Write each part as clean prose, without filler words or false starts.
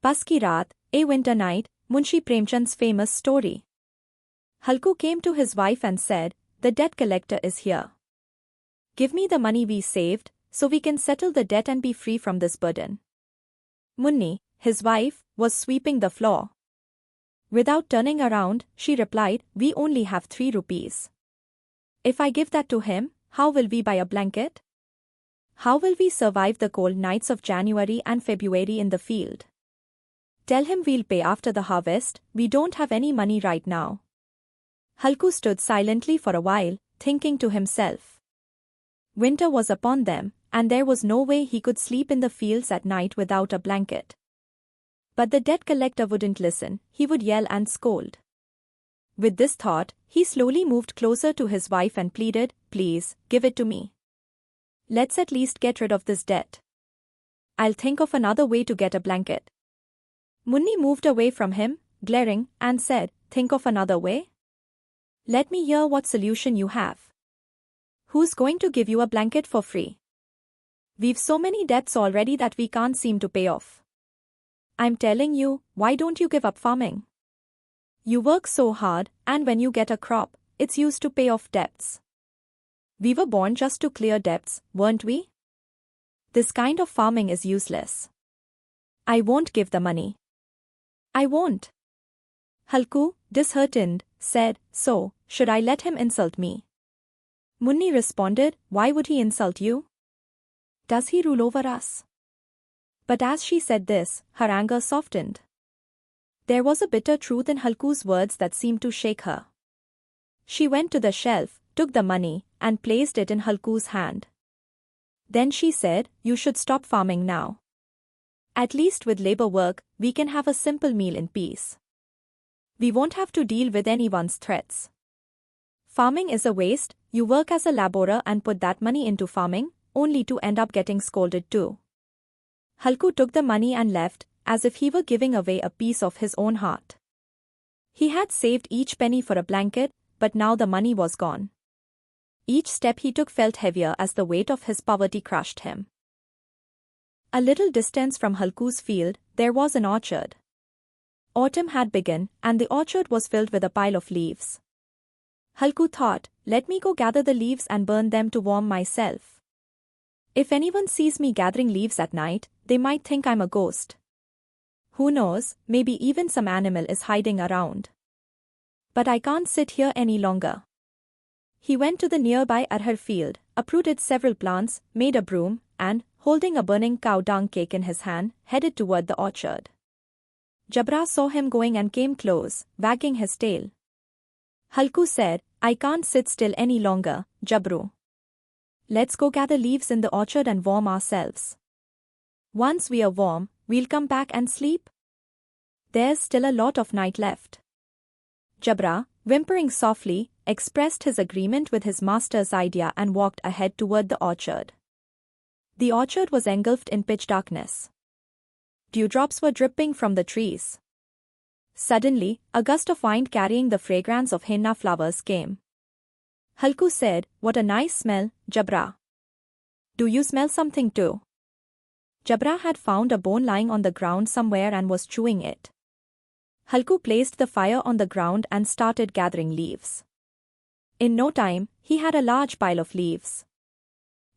Pus Ki Raat, A Winter Night, Munshi Premchand's famous story. Halku came to his wife and said, "The debt collector is here. Give me the money we saved, so we can settle the debt and be free from this burden." Munni, his wife, was sweeping the floor. Without turning around, she replied, "We only have 3 rupees. If I give that to him, how will we buy a blanket? How will we survive the cold nights of January and February in the field? Tell him we'll pay after the harvest, we don't have any money right now." Halku stood silently for a while, thinking to himself. Winter was upon them, and there was no way he could sleep in the fields at night without a blanket. But the debt collector wouldn't listen, he would yell and scold. With this thought, he slowly moved closer to his wife and pleaded, "Please, give it to me. Let's at least get rid of this debt. I'll think of another way to get a blanket." Munni moved away from him, glaring, and said, "Think of another way? Let me hear what solution you have. Who's going to give you a blanket for free? We've so many debts already that we can't seem to pay off. I'm telling you, why don't you give up farming? You work so hard, and when you get a crop, it's used to pay off debts. We were born just to clear debts, weren't we? This kind of farming is useless. I won't give the money. I won't." Halku, disheartened, said, "So, should I let him insult me?" Munni responded, "Why would he insult you? Does he rule over us?" But as she said this, her anger softened. There was a bitter truth in Halku's words that seemed to shake her. She went to the shelf, took the money, and placed it in Halku's hand. Then she said, "You should stop farming now. At least with labor work, we can have a simple meal in peace. We won't have to deal with anyone's threats. Farming is a waste, you work as a laborer and put that money into farming, only to end up getting scolded too." Halku took the money and left, as if he were giving away a piece of his own heart. He had saved each penny for a blanket, but now the money was gone. Each step he took felt heavier as the weight of his poverty crushed him. A little distance from Halku's field, there was an orchard. Autumn had begun, and the orchard was filled with a pile of leaves. Halku thought, "Let me go gather the leaves and burn them to warm myself. If anyone sees me gathering leaves at night, they might think I'm a ghost. Who knows, maybe even some animal is hiding around. But I can't sit here any longer." He went to the nearby arhar field, uprooted several plants, made a broom, and, holding a burning cow dung cake in his hand, headed toward the orchard. Jabra saw him going and came close, wagging his tail. Halku said, "I can't sit still any longer, Jabru. Let's go gather leaves in the orchard and warm ourselves. Once we are warm, we'll come back and sleep. There's still a lot of night left." Jabra, whimpering softly, expressed his agreement with his master's idea and walked ahead toward the orchard. The orchard was engulfed in pitch darkness. Dewdrops were dripping from the trees. Suddenly, a gust of wind carrying the fragrance of henna flowers came. Halku said, "What a nice smell, Jabra. Do you smell something too?" Jabra had found a bone lying on the ground somewhere and was chewing it. Halku placed the fire on the ground and started gathering leaves. In no time, he had a large pile of leaves.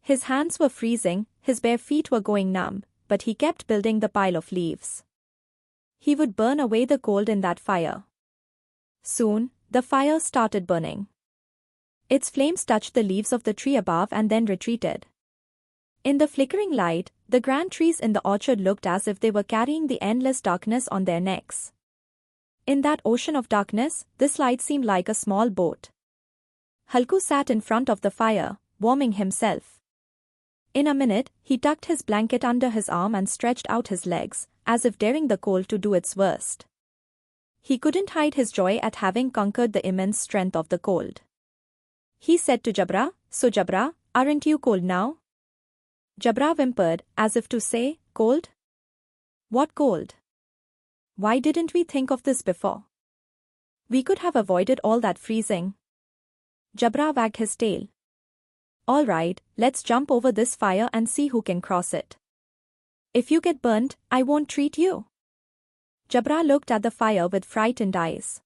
His hands were freezing, his bare feet were going numb, but he kept building the pile of leaves. He would burn away the cold in that fire. Soon, the fire started burning. Its flames touched the leaves of the tree above and then retreated. In the flickering light, the grand trees in the orchard looked as if they were carrying the endless darkness on their necks. In that ocean of darkness, this light seemed like a small boat. Halku sat in front of the fire, warming himself. In a minute, he tucked his blanket under his arm and stretched out his legs, as if daring the cold to do its worst. He couldn't hide his joy at having conquered the immense strength of the cold. He said to Jabra, "So Jabra, aren't you cold now?" Jabra whimpered, as if to say, "Cold? What cold? Why didn't we think of this before? We could have avoided all that freezing." Jabra wagged his tail. "All right, let's jump over this fire and see who can cross it. If you get burnt, I won't treat you." Jabra looked at the fire with frightened eyes.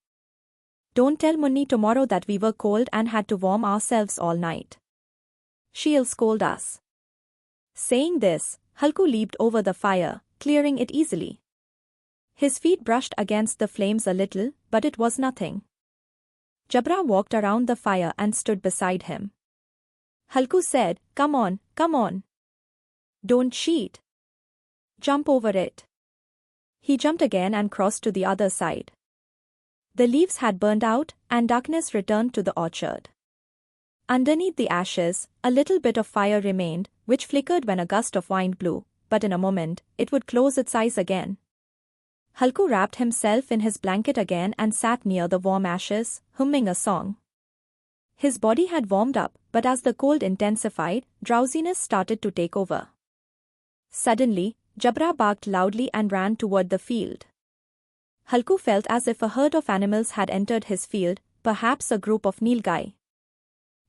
Don't tell Munni tomorrow that we were cold and had to warm ourselves all night. She'll scold us. Saying this, Halku leaped over the fire, clearing it easily. His feet brushed against the flames a little, but it was nothing. Jabra walked around the fire and stood beside him. Halku said, "Come on, come on. Don't cheat. Jump over it." He jumped again and crossed to the other side. The leaves had burned out, and darkness returned to the orchard. Underneath the ashes, a little bit of fire remained, which flickered when a gust of wind blew, but in a moment, it would close its eyes again. Halku wrapped himself in his blanket again and sat near the warm ashes, humming a song. His body had warmed up, but as the cold intensified, drowsiness started to take over. Suddenly, Jabra barked loudly and ran toward the field. Halku felt as if a herd of animals had entered his field, perhaps a group of Nilgai.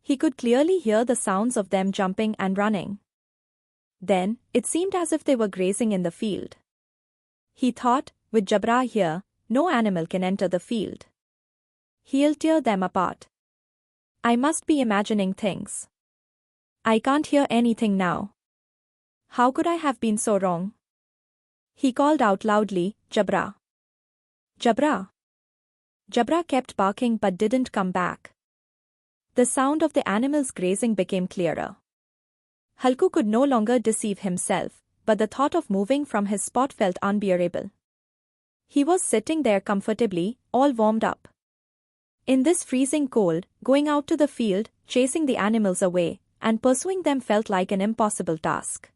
He could clearly hear the sounds of them jumping and running. Then, it seemed as if they were grazing in the field. He thought, with Jabra here, no animal can enter the field. He'll tear them apart. I must be imagining things. I can't hear anything now. How could I have been so wrong? He called out loudly, "Jabra! Jabra!" Jabra kept barking but didn't come back. The sound of the animals grazing became clearer. Halku could no longer deceive himself, but the thought of moving from his spot felt unbearable. He was sitting there comfortably, all warmed up. In this freezing cold, going out to the field, chasing the animals away, and pursuing them felt like an impossible task.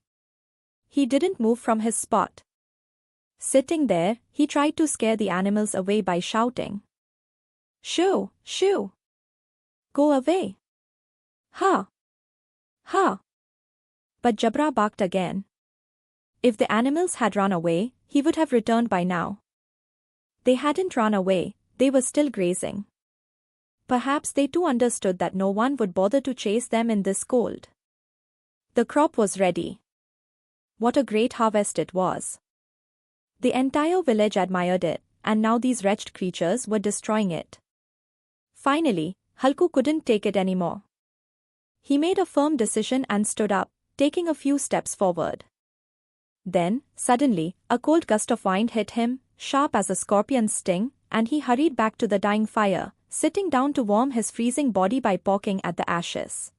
He didn't move from his spot. Sitting there, he tried to scare the animals away by shouting, "Shoo! Shoo! Go away! Ha! Ha!" But Jabra barked again. If the animals had run away, he would have returned by now. They hadn't run away, they were still grazing. Perhaps they too understood that no one would bother to chase them in this cold. The crop was ready. What a great harvest it was. The entire village admired it, and now these wretched creatures were destroying it. Finally, Halku couldn't take it anymore. He made a firm decision and stood up, taking a few steps forward. Then, suddenly, a cold gust of wind hit him, sharp as a scorpion's sting, and he hurried back to the dying fire, sitting down to warm his freezing body by poking at the ashes.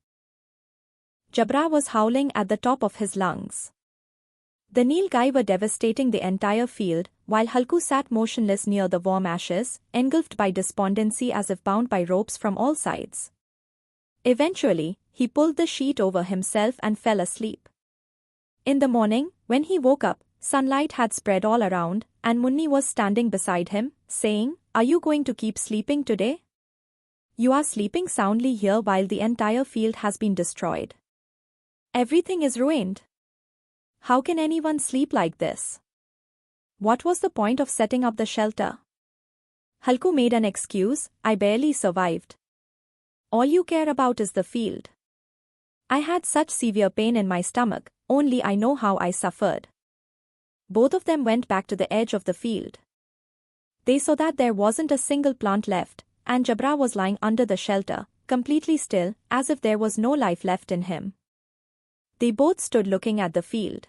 Jabra was howling at the top of his lungs. The Nilgai were devastating the entire field, while Halku sat motionless near the warm ashes, engulfed by despondency as if bound by ropes from all sides. Eventually, he pulled the sheet over himself and fell asleep. In the morning, when he woke up, sunlight had spread all around, and Munni was standing beside him, saying, "Are you going to keep sleeping today? You are sleeping soundly here while the entire field has been destroyed. Everything is ruined. How can anyone sleep like this? What was the point of setting up the shelter?" Halku made an excuse, "I barely survived. All you care about is the field. I had such severe pain in my stomach, only I know how I suffered." Both of them went back to the edge of the field. They saw that there wasn't a single plant left, and Jabra was lying under the shelter, completely still, as if there was no life left in him. They both stood looking at the field.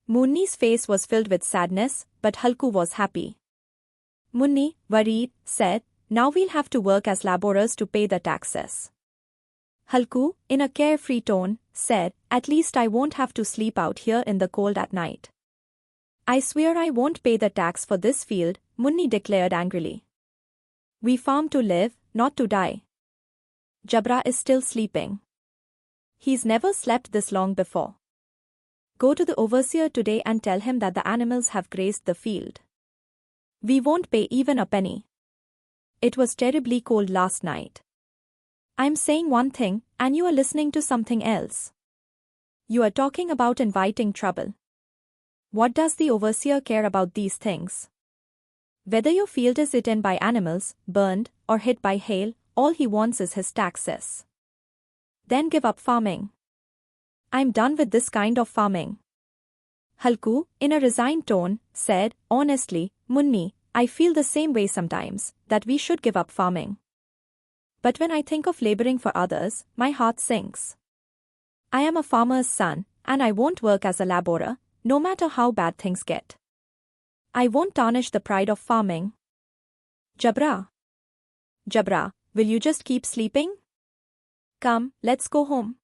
Munni's face was filled with sadness, but Halku was happy. Munni, worried, said, "Now we'll have to work as laborers to pay the taxes." Halku, in a carefree tone, said, "At least I won't have to sleep out here in the cold at night." "I swear I won't pay the tax for this field," Munni declared angrily. "We farm to live, not to die. Jabra is still sleeping. He's never slept this long before. Go to the overseer today and tell him that the animals have grazed the field. We won't pay even a penny. It was terribly cold last night. I'm saying one thing, and you are listening to something else. You are talking about inviting trouble. What does the overseer care about these things? Whether your field is eaten by animals, burned, or hit by hail, all he wants is his taxes. Then give up farming. I'm done with this kind of farming. Halku, in a resigned tone, said, "Honestly, Munni, I feel the same way sometimes, that we should give up farming. But when I think of laboring for others, my heart sinks. I am a farmer's son, and I won't work as a laborer, no matter how bad things get. I won't tarnish the pride of farming." Jabra. Jabra, will you just keep sleeping? Come, let's go home.